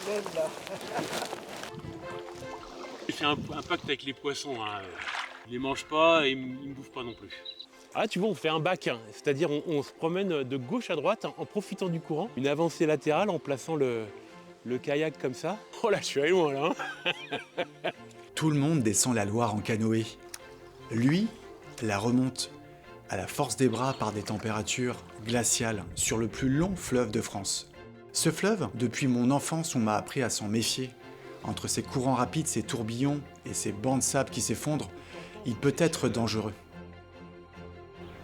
Même là. J'ai fait un pacte avec les poissons. Hein. Ils les mangent pas et ils me bouffent pas non plus. Ah, tu vois, on fait un bac, hein. C'est-à-dire on se promène de gauche à droite en profitant du courant. Une avancée latérale en plaçant le kayak comme ça. Oh là, je suis allé loin là. Hein. Tout le monde descend la Loire en canoë. Lui, la remonte à la force des bras par des températures glaciales sur le plus long fleuve de France. Ce fleuve, depuis mon enfance, on m'a appris à s'en méfier. Entre ses courants rapides, ses tourbillons et ses bancs de sable qui s'effondrent, il peut être dangereux.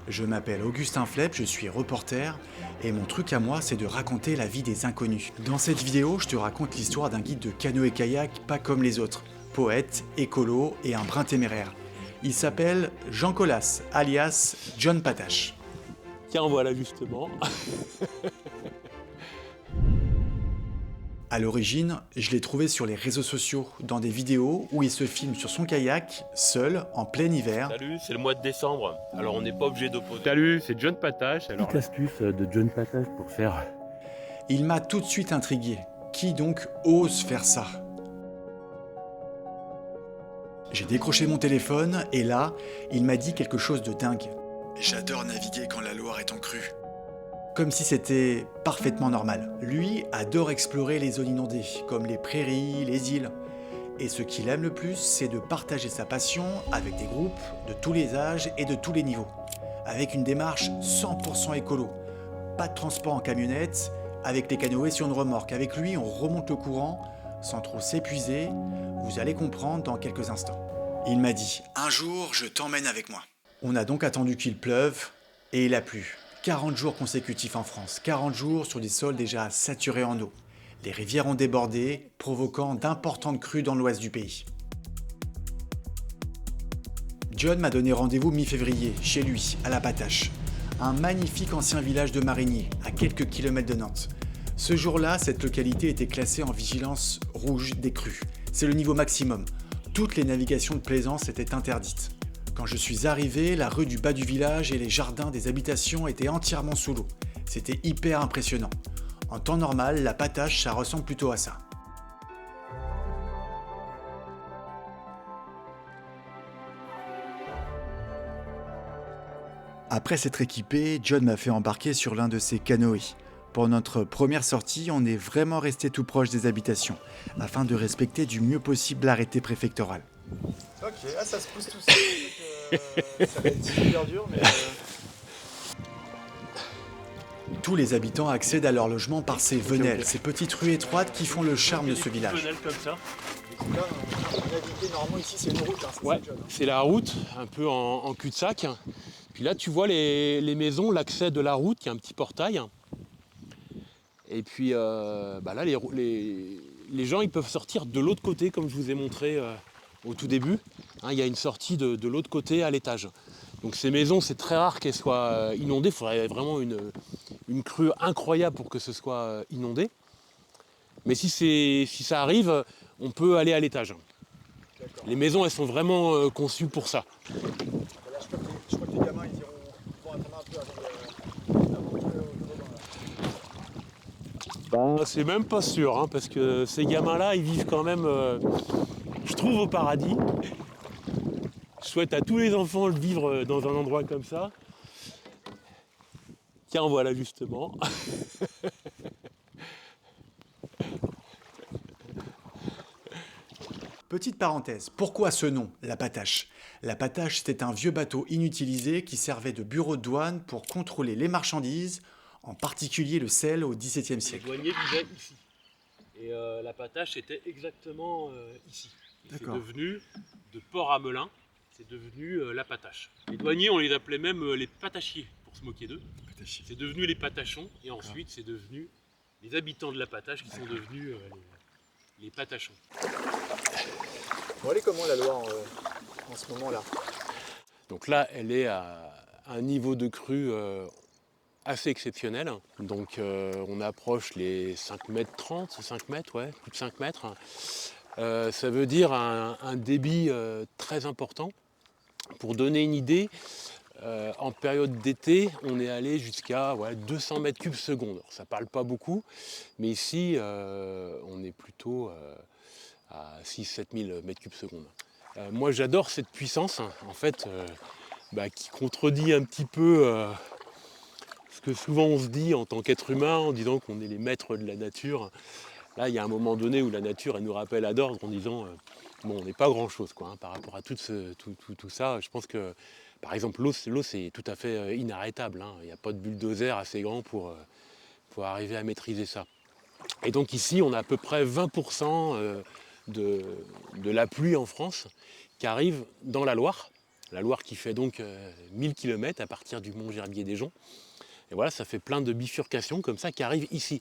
Je m'appelle Augustin Flepp, je suis reporter et mon truc à moi c'est de raconter la vie des inconnus. Dans cette vidéo, je te raconte l'histoire d'un guide de canoë-kayak pas comme les autres, poète, écolo et un brin téméraire. Il s'appelle Jean Colas, alias John Patache. Tiens, voilà justement. À l'origine, je l'ai trouvé sur les réseaux sociaux, dans des vidéos où il se filme sur son kayak, seul, en plein hiver. Salut, c'est le mois de décembre, alors on n'est pas obligé d'opposer. Salut, c'est John Patache. Alors Petite astuce de John Patache pour faire. Il m'a tout de suite intrigué. Qui donc ose faire ça ? J'ai décroché mon téléphone et là, il m'a dit quelque chose de dingue. J'adore naviguer quand la Loire est en crue. Comme si c'était parfaitement normal. Lui adore explorer les zones inondées, comme les prairies, les îles. Et ce qu'il aime le plus, c'est de partager sa passion avec des groupes de tous les âges et de tous les niveaux. Avec une démarche 100% écolo. Pas de transport en camionnette, avec les canoës sur une remorque. Avec lui, on remonte le courant sans trop s'épuiser. Vous allez comprendre dans quelques instants. Il m'a dit « Un jour, je t'emmène avec moi ». On a donc attendu qu'il pleuve, et il a plu. 40 jours consécutifs en France, 40 jours sur des sols déjà saturés en eau. Les rivières ont débordé, provoquant d'importantes crues dans l'ouest du pays. John m'a donné rendez-vous mi-février, chez lui, à la Patache. Un magnifique ancien village de mariniers, à quelques kilomètres de Nantes. Ce jour-là, cette localité était classée en vigilance rouge des crues. C'est le niveau maximum. Toutes les navigations de plaisance étaient interdites. Quand je suis arrivé, la rue du bas du village et les jardins des habitations étaient entièrement sous l'eau. C'était hyper impressionnant. En temps normal, la Patache, ça ressemble plutôt à ça. Après s'être équipé, John m'a fait embarquer sur l'un de ses canoës. Pour notre première sortie, on est vraiment resté tout proche des habitations, afin de respecter du mieux possible l'arrêté préfectoral. Ok, ah ça se pousse tout seul, ça va être super dur, mais... Tous les habitants accèdent à leur logement par ces venelles, ces petites rues étroites qui font le charme de ce village. Comme ça. Là, naviguer, normalement ici c'est une route, hein, Ouais, ça, John. c'est la route, un peu en cul-de-sac. Puis là, tu vois les maisons, l'accès de la route, il y a un petit portail. Et puis là, les gens ils peuvent sortir de l'autre côté, comme je vous ai montré au tout début. Hein, il y a une sortie de l'autre côté à l'étage. Donc ces maisons, c'est très rare qu'elles soient inondées. Il faudrait vraiment une crue incroyable pour que ce soit inondé. Mais si ça arrive, on peut aller à l'étage. D'accord. Les maisons, elles sont vraiment conçues pour ça. Là, je crois que les gamins ils vont attendre un peu avant de Ben, c'est même pas sûr, hein, parce que ces gamins-là, ils vivent quand même, je trouve, au paradis. Je souhaite à tous les enfants de vivre dans un endroit comme ça. Tiens, voilà justement. Petite parenthèse, pourquoi ce nom, la Patache ? La Patache, c'était un vieux bateau inutilisé qui servait de bureau de douane pour contrôler les marchandises, en particulier le sel au XVIIe Les siècle. douaniers vivaient ici. Et la Patache était exactement ici. C'est D'accord. devenu, de Port à Melun, c'est devenu la Patache. Les douaniers, on les appelait même les patachiers, pour se moquer d'eux. C'est devenu les patachons, et ensuite c'est devenu les habitants de la Patache qui sont devenus les patachons. Bon, elle est comment la Loire en ce moment-là? Donc là, elle est à un niveau de crue assez exceptionnel. Donc on approche les 5 mètres 30, 5 mètres, ouais, plus de 5 mètres. Ça veut dire un débit très important. Pour donner une idée, En période d'été, on est allé jusqu'à 200 mètres cubes seconde. Alors, ça ne parle pas beaucoup, mais ici, on est plutôt à 6-7 000 mètres cubes seconde. Moi, j'adore cette puissance, en fait, qui contredit un petit peu ce que souvent on se dit en tant qu'être humain, en disant qu'on est les maîtres de la nature. Là, il y a un moment donné où la nature, elle nous rappelle à d'ordre en disant on n'est pas grand-chose par rapport à tout ça. Je pense que, par exemple, l'eau c'est tout à fait inarrêtable. Il n'y a pas de bulldozer assez grand pour arriver à maîtriser ça. Et donc ici, on a à peu près 20% de la pluie en France qui arrive dans la Loire. La Loire qui fait donc 1000 km à partir du mont Gerbier-des-Joncs. Et voilà, ça fait plein de bifurcations comme ça qui arrivent ici.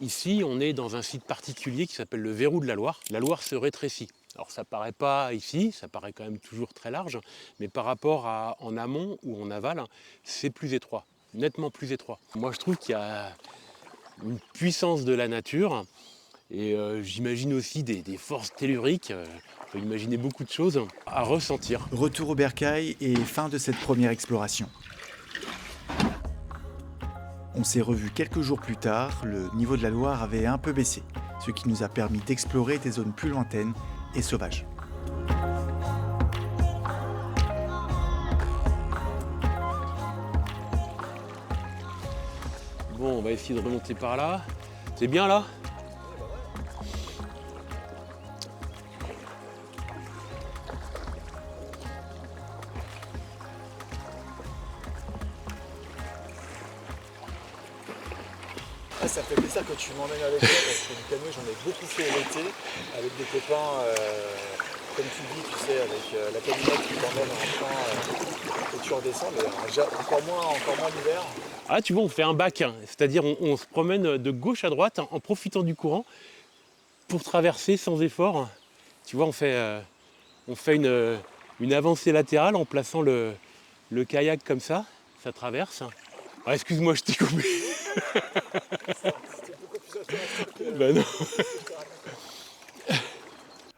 Ici, on est dans un site particulier qui s'appelle le Verrou de la Loire. La Loire se rétrécit. Alors ça paraît pas ici, ça paraît quand même toujours très large, mais par rapport à en amont ou en aval, c'est plus étroit, nettement plus étroit. Moi je trouve qu'il y a une puissance de la nature et j'imagine aussi des forces telluriques, on peut imaginer beaucoup de choses à ressentir. Retour au bercail et fin de cette première exploration. On s'est revus quelques jours plus tard, le niveau de la Loire avait un peu baissé, ce qui nous a permis d'explorer des zones plus lointaines et sauvages. Bon, on va essayer de remonter par là. C'est bien là ? Ça me fait plaisir que tu m'emmènes avec toi parce que le canoë, j'en ai beaucoup fait l'été avec des copains, comme tu dis, tu sais, avec la camionnette qui t'emmène en train et tu redescends, mais encore moins l'hiver. Ah, tu vois, on fait un bac, c'est-à-dire on se promène de gauche à droite en profitant du courant pour traverser sans effort. Tu vois, on fait une avancée latérale en plaçant le kayak comme ça traverse. Ah, excuse-moi, je t'ai coupé. Ben non.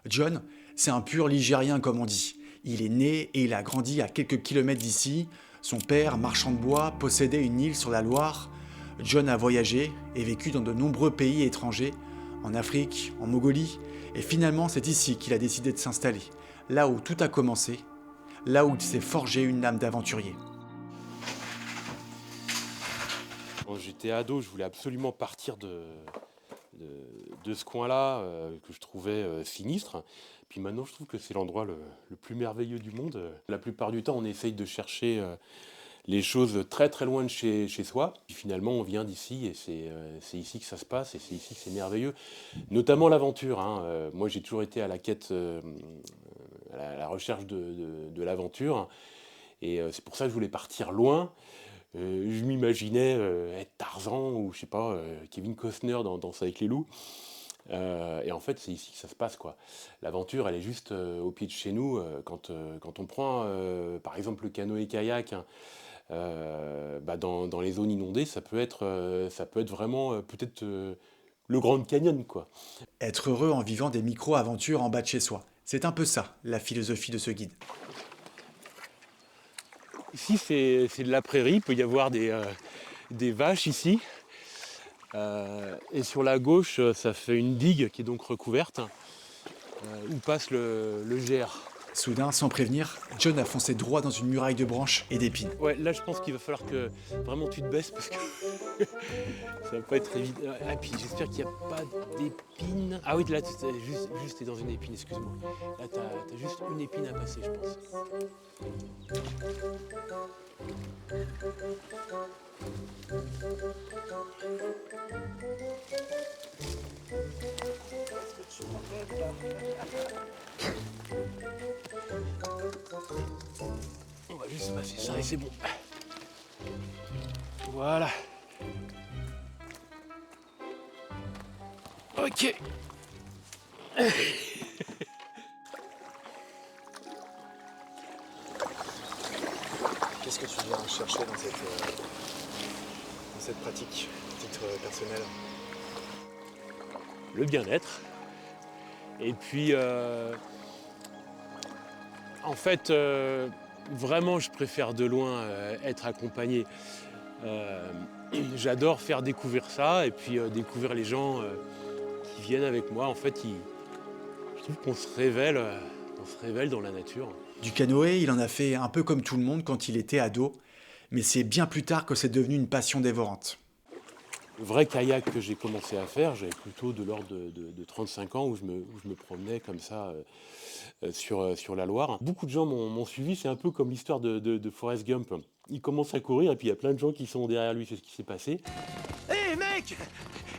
John, c'est un pur Ligérien comme on dit. Il est né et il a grandi à quelques kilomètres d'ici. Son père, marchand de bois, possédait une île sur la Loire. John a voyagé et vécu dans de nombreux pays étrangers, en Afrique, en Mongolie, et finalement c'est ici qu'il a décidé de s'installer, là où tout a commencé, là où il s'est forgé une âme d'aventurier. Quand j'étais ado, je voulais absolument partir de ce coin-là que je trouvais sinistre. Puis maintenant, je trouve que c'est l'endroit le plus merveilleux du monde. La plupart du temps, on essaye de chercher les choses très très loin de chez soi. Puis finalement, on vient d'ici et c'est ici que ça se passe et c'est ici que c'est merveilleux. Notamment l'aventure. Moi, j'ai toujours été à la quête, à la recherche de l'aventure. Et c'est pour ça que je voulais partir loin. Je m'imaginais être Tarzan ou je sais pas, Kevin Costner dans Danse avec les loups. Et en fait, c'est ici que ça se passe, quoi. L'aventure, elle est juste au pied de chez nous. Quand on prend, par exemple, le canoë-kayak dans les zones inondées, ça peut être vraiment peut-être le Grand Canyon, quoi. Être heureux en vivant des micro-aventures en bas de chez soi. C'est un peu ça, la philosophie de ce guide. Ici, c'est de la prairie. Il peut y avoir des vaches ici. Et sur la gauche, ça fait une digue qui est donc recouverte, où passe le GR. Soudain, sans prévenir, John a foncé droit dans une muraille de branches et d'épines. Ouais, là je pense qu'il va falloir que vraiment tu te baisses parce que ça va pas être évident. Ah, puis j'espère qu'il n'y a pas d'épines. Ah oui, là tu es juste dans une épine, excuse-moi. Là t'as juste une épine à passer, je pense. On va juste passer ça et c'est bon. Voilà. Ok. Qu'est-ce que tu viens chercher dans cette pratique, titre personnel? Le bien-être. Et puis, en fait, Vraiment, je préfère de loin être accompagné. J'adore faire découvrir ça et puis découvrir les gens qui viennent avec moi. En fait, je trouve qu'on se révèle dans la nature. Du canoë, il en a fait un peu comme tout le monde quand il était ado, mais c'est bien plus tard que c'est devenu une passion dévorante. Le vrai kayak que j'ai commencé à faire, j'avais plutôt de l'ordre de 35 ans où je me promenais comme ça sur la Loire. Beaucoup de gens m'ont suivi, c'est un peu comme l'histoire de Forrest Gump. Il commence à courir et puis il y a plein de gens qui sont derrière lui, c'est ce qui s'est passé. Hé mec!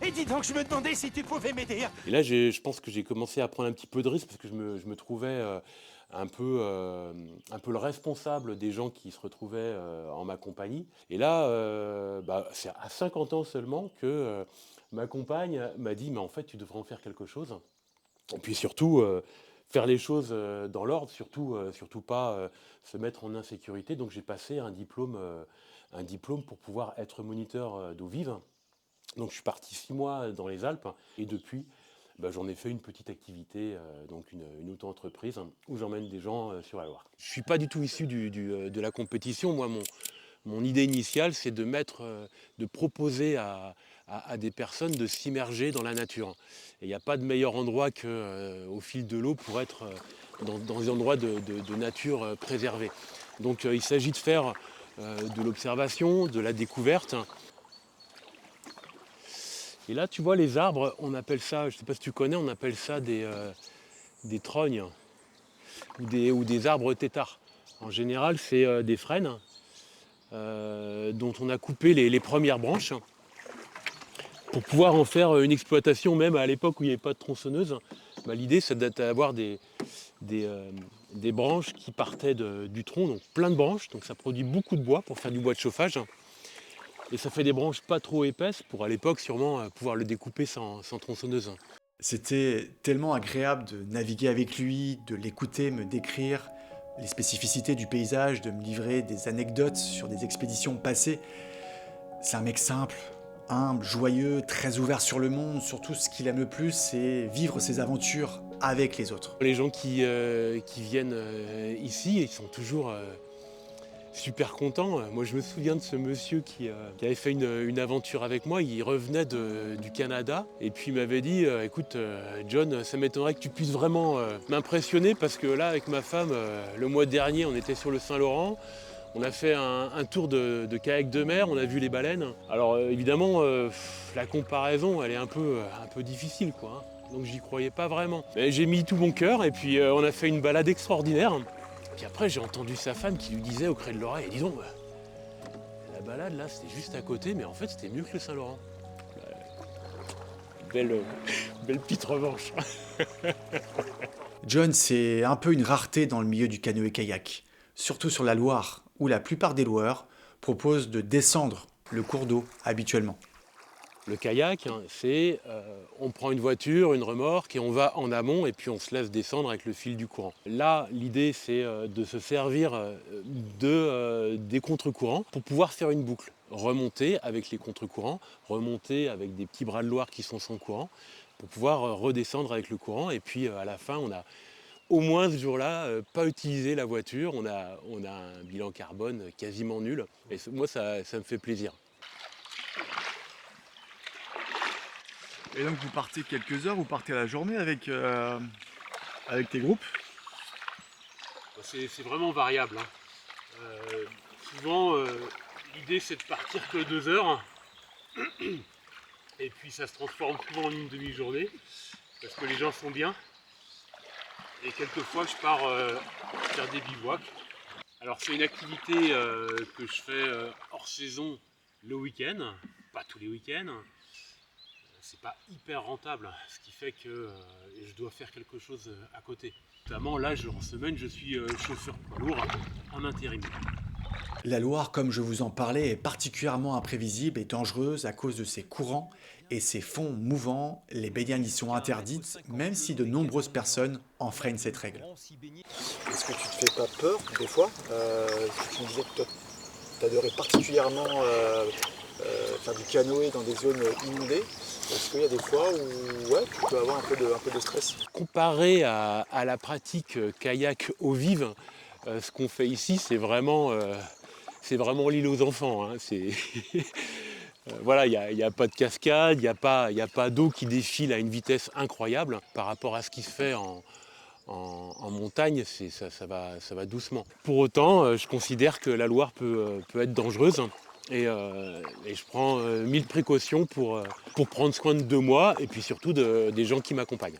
Et dis donc, je me demandais si tu pouvais m'aider. Et là, je pense que j'ai commencé à prendre un petit peu de risque parce que je me trouvais un peu le responsable des gens qui se retrouvaient en ma compagnie. Et là, c'est à 50 ans seulement que ma compagne m'a dit « mais en fait, tu devrais en faire quelque chose ». Et puis surtout, faire les choses dans l'ordre, surtout pas se mettre en insécurité. Donc j'ai passé un diplôme pour pouvoir être moniteur d'eau vive. Donc je suis parti 6 mois dans les Alpes et depuis, j'en ai fait une petite activité, donc une auto-entreprise où j'emmène des gens sur la Loire. Je ne suis pas du tout issu de la compétition. Moi, mon idée initiale, c'est de proposer à des personnes de s'immerger dans la nature. Et il n'y a pas de meilleur endroit qu'au fil de l'eau pour être dans des endroits de nature préservés. Donc il s'agit de faire de l'observation, de la découverte. Et là, tu vois, les arbres, on appelle ça, je ne sais pas si tu connais, on appelle ça des trognes ou des arbres têtards. En général, c'est des frênes dont on a coupé les premières branches pour pouvoir en faire une exploitation, même à l'époque où il n'y avait pas de tronçonneuse. L'idée, c'est d'avoir des branches qui partaient du tronc, donc plein de branches, donc ça produit beaucoup de bois pour faire du bois de chauffage. Et ça fait des branches pas trop épaisses pour, à l'époque, sûrement pouvoir le découper sans tronçonneuse. C'était tellement agréable de naviguer avec lui, de l'écouter me décrire les spécificités du paysage, de me livrer des anecdotes sur des expéditions passées. C'est un mec simple, humble, joyeux, très ouvert sur le monde. Surtout, ce qu'il aime le plus, c'est vivre ses aventures avec les autres. Les gens qui viennent ici, ils sont toujours super contents. Moi, je me souviens de ce monsieur qui avait fait une aventure avec moi. Il revenait du Canada et puis il m'avait dit écoute, John, ça m'étonnerait que tu puisses vraiment m'impressionner parce que là, avec ma femme, le mois dernier, on était sur le Saint-Laurent. On a fait un tour de kayak de mer, on a vu les baleines. Alors évidemment, la comparaison, elle est un peu difficile, quoi. Donc j'y croyais pas vraiment. Mais j'ai mis tout mon cœur et puis on a fait une balade extraordinaire. Puis après, j'ai entendu sa femme qui lui disait au creux de l'oreille, dis donc, la balade là, c'était juste à côté, mais en fait, c'était mieux que le Saint-Laurent. Belle petite revanche. John, c'est un peu une rareté dans le milieu du canoë-kayak, surtout sur la Loire, où la plupart des loueurs proposent de descendre le cours d'eau habituellement. Le kayak, c'est on prend une voiture, une remorque et on va en amont et puis on se laisse descendre avec le fil du courant. Là, l'idée, c'est de se servir des contre-courants pour pouvoir faire une boucle. Remonter avec les contre-courants, remonter avec des petits bras de Loire qui sont sans courant pour pouvoir redescendre avec le courant. Et puis à la fin, on a au moins ce jour-là pas utilisé la voiture. On a un bilan carbone quasiment nul. Et moi, ça me fait plaisir. Et donc vous partez quelques heures, vous partez à la journée avec tes groupes? C'est vraiment variable. Souvent, l'idée c'est de partir que 2 heures. Et puis ça se transforme souvent en une demi-journée. Parce que les gens sont bien. Et quelquefois je pars faire des bivouacs. Alors c'est une activité que je fais hors saison le week-end. Pas tous les week-ends. C'est pas hyper rentable, ce qui fait que je dois faire quelque chose à côté. Notamment là, en semaine, je suis chauffeur poids lourd en intérim. La Loire, comme je vous en parlais, est particulièrement imprévisible et dangereuse à cause de ses courants et ses fonds mouvants. Les baignades y sont interdites, même si de nombreuses personnes enfreignent cette règle. Est-ce que tu te fais pas peur des fois Tu me disais que toi, tu adorais particulièrement faire du canoë dans des zones inondées. Est-ce qu'il y a des fois où tu peux avoir un peu de stress? Comparé à la pratique kayak eau vive, Ce qu'on fait ici, c'est vraiment l'île aux enfants, hein. Voilà, il n'y a pas de cascade, il n'y a pas d'eau qui défile à une vitesse incroyable par rapport à ce qui se fait en montagne, ça va doucement. Pour autant, je considère que la Loire peut être dangereuse et je prends 1000 précautions pour prendre soin de moi et puis surtout des gens qui m'accompagnent.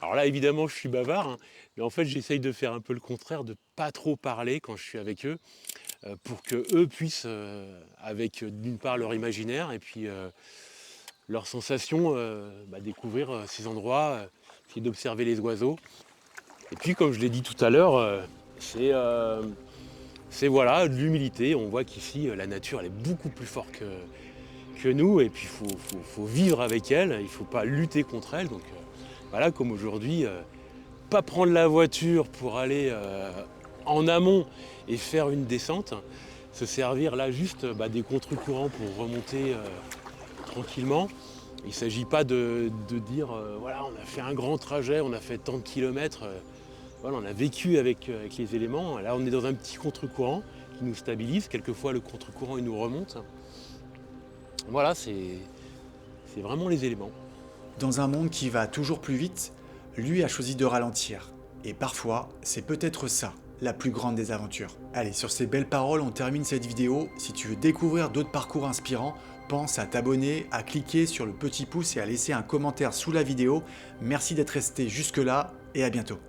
Alors là, évidemment, je suis bavard, hein, mais en fait, j'essaye de faire un peu le contraire, de pas trop parler quand je suis avec eux, pour qu'eux puissent, avec d'une part leur imaginaire et puis leurs sensations, découvrir ces endroits, essayer d'observer les oiseaux. Et puis, comme je l'ai dit tout à l'heure, c'est voilà, de l'humilité. On voit qu'ici, la nature, elle est beaucoup plus forte que nous. Et puis, il faut vivre avec elle. Il ne faut pas lutter contre elle. Donc, voilà, comme aujourd'hui, pas prendre la voiture pour aller en amont et faire une descente. Se servir là juste des contre-courants pour remonter tranquillement. Il ne s'agit pas de dire, voilà, on a fait un grand trajet, on a fait tant de kilomètres. Voilà, on a vécu avec les éléments. Là, on est dans un petit contre-courant qui nous stabilise. Quelquefois, le contre-courant, il nous remonte. Voilà, c'est vraiment les éléments. Dans un monde qui va toujours plus vite, lui a choisi de ralentir. Et parfois, c'est peut-être ça, la plus grande des aventures. Allez, sur ces belles paroles, on termine cette vidéo. Si tu veux découvrir d'autres parcours inspirants, pense à t'abonner, à cliquer sur le petit pouce et à laisser un commentaire sous la vidéo. Merci d'être resté jusque-là et à bientôt.